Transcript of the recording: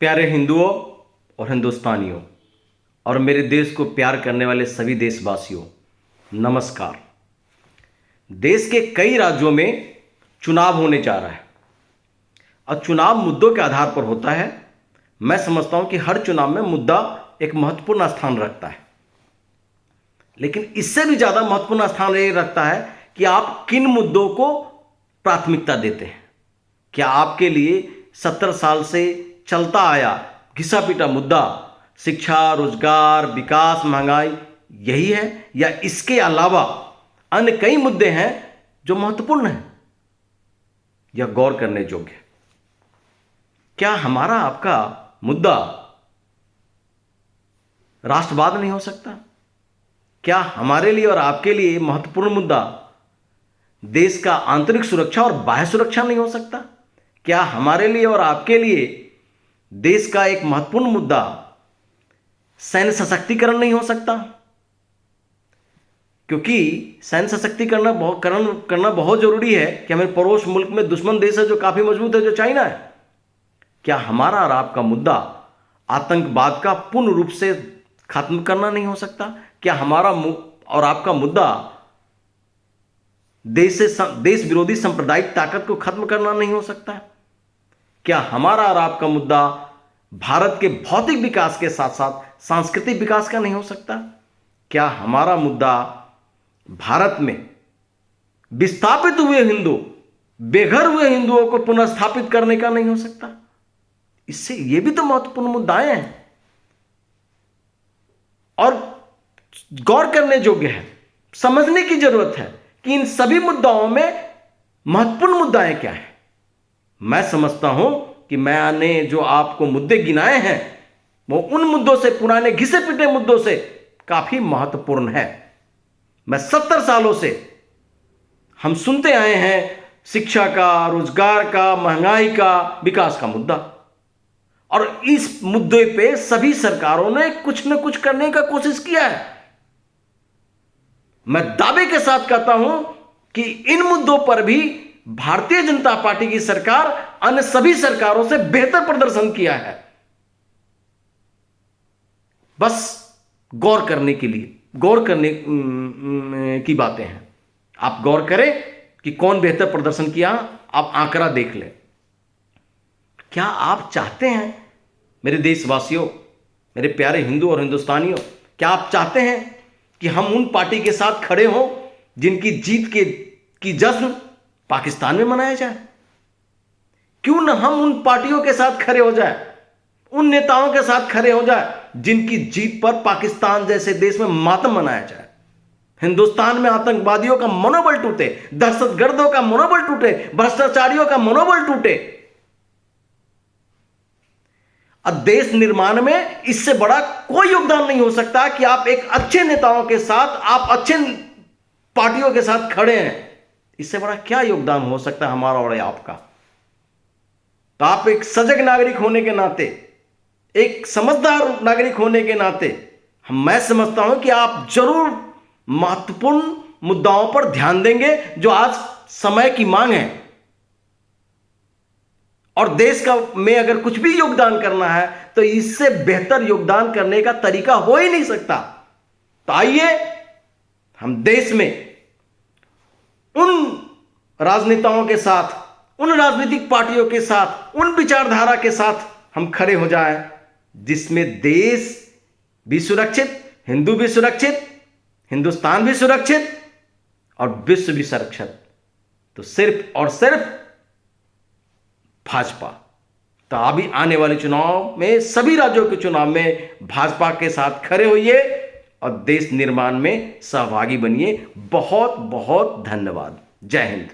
प्यारे हिंदुओं और हिंदुस्तानियों और मेरे देश को प्यार करने वाले सभी देशवासियों, नमस्कार। देश के कई राज्यों में चुनाव होने जा रहा है और चुनाव मुद्दों के आधार पर होता है। मैं समझता हूं कि हर चुनाव में मुद्दा एक महत्वपूर्ण स्थान रखता है, लेकिन इससे भी ज़्यादा महत्वपूर्ण स्थान ये रखता है कि आप किन मुद्दों को प्राथमिकता देते हैं। क्या आपके लिए 70 साल से चलता आया घिसा पीटा मुद्दा शिक्षा, रोजगार, विकास, महंगाई यही है, या इसके अलावा अन्य कई मुद्दे हैं जो महत्वपूर्ण हैं या गौर करने योग्य है? क्या हमारा आपका मुद्दा राष्ट्रवाद नहीं हो सकता? क्या हमारे लिए और आपके लिए महत्वपूर्ण मुद्दा देश का आंतरिक सुरक्षा और बाह्य सुरक्षा नहीं हो सकता? क्या हमारे लिए और आपके लिए देश का एक महत्वपूर्ण मुद्दा सैन्य सशक्तिकरण नहीं हो सकता? क्योंकि सैन्य सशक्तिकरण करना बहुत जरूरी है कि हमें पड़ोस मुल्क में दुश्मन देश है जो काफी मजबूत है, जो चाइना है। क्या हमारा और आपका मुद्दा आतंकवाद का पूर्ण रूप से खत्म करना नहीं हो सकता? क्या हमारा और आपका मुद्दा देश विरोधी सांप्रदायिक ताकत को खत्म करना नहीं हो सकता? क्या हमारा और आपका मुद्दा भारत के भौतिक विकास के साथ साथ सांस्कृतिक विकास का नहीं हो सकता? क्या हमारा मुद्दा भारत में विस्थापित हुए हिंदू, बेघर हुए हिंदुओं को पुनर्स्थापित करने का नहीं हो सकता? इससे ये भी तो महत्वपूर्ण मुद्दाएं हैं और गौर करने योग्य है। समझने की जरूरत है कि इन सभी मुद्दाओं में महत्वपूर्ण मुद्दाएं क्या हैं। मैं समझता हूं कि मैंने जो आपको मुद्दे गिनाए हैं वो उन मुद्दों से, पुराने घिसे पिटे मुद्दों से काफी महत्वपूर्ण है। मैं 70 सालों से हम सुनते आए हैं शिक्षा का, रोजगार का, महंगाई का, विकास का मुद्दा, और इस मुद्दे पे सभी सरकारों ने कुछ न कुछ करने का कोशिश किया है। मैं दावे के साथ कहता हूं कि इन मुद्दों पर भी भारतीय जनता पार्टी की सरकार अन्य सभी सरकारों से बेहतर प्रदर्शन किया है। बस गौर करने की बातें हैं। आप गौर करें कि कौन बेहतर प्रदर्शन किया, आप आंकड़ा देख लें। क्या आप चाहते हैं, मेरे देशवासियों, मेरे प्यारे हिंदू और हिंदुस्तानियों, क्या आप चाहते हैं कि हम उन पार्टी के साथ खड़े हों जिनकी जीत की जश्न पाकिस्तान में मनाया जाए? क्यों न हम उन पार्टियों के साथ खड़े हो जाए, उन नेताओं के साथ खड़े हो जाए जिनकी जीत पर पाकिस्तान जैसे देश में मातम मनाया जाए। हिंदुस्तान में आतंकवादियों का मनोबल टूटे, दहशतगर्दों का मनोबल टूटे, भ्रष्टाचारियों का मनोबल टूटे। अब देश निर्माण में इससे बड़ा कोई योगदान नहीं हो सकता कि आप एक अच्छे नेताओं के साथ, आप अच्छे पार्टियों के साथ खड़े हैं। इससे बड़ा क्या योगदान हो सकता है हमारा और आपका? तो आप एक सजग नागरिक होने के नाते, एक समझदार नागरिक होने के नाते, मैं समझता हूं कि आप जरूर महत्वपूर्ण मुद्दाओं पर ध्यान देंगे जो आज समय की मांग है। और देश में अगर कुछ भी योगदान करना है तो इससे बेहतर योगदान करने का तरीका हो ही नहीं सकता। तो आइए हम देश में उन राजनेताओं के साथ, उन राजनीतिक पार्टियों के साथ, उन विचारधारा के साथ हम खड़े हो जाएं जिसमें देश भी सुरक्षित, हिंदू भी सुरक्षित, हिंदुस्तान भी सुरक्षित और विश्व भी सुरक्षित। तो सिर्फ और सिर्फ भाजपा। तो अभी आने वाले चुनाव में, सभी राज्यों के चुनाव में भाजपा के साथ खड़े होइए और देश निर्माण में सहभागी बनिए। बहुत बहुत धन्यवाद। जय हिंद।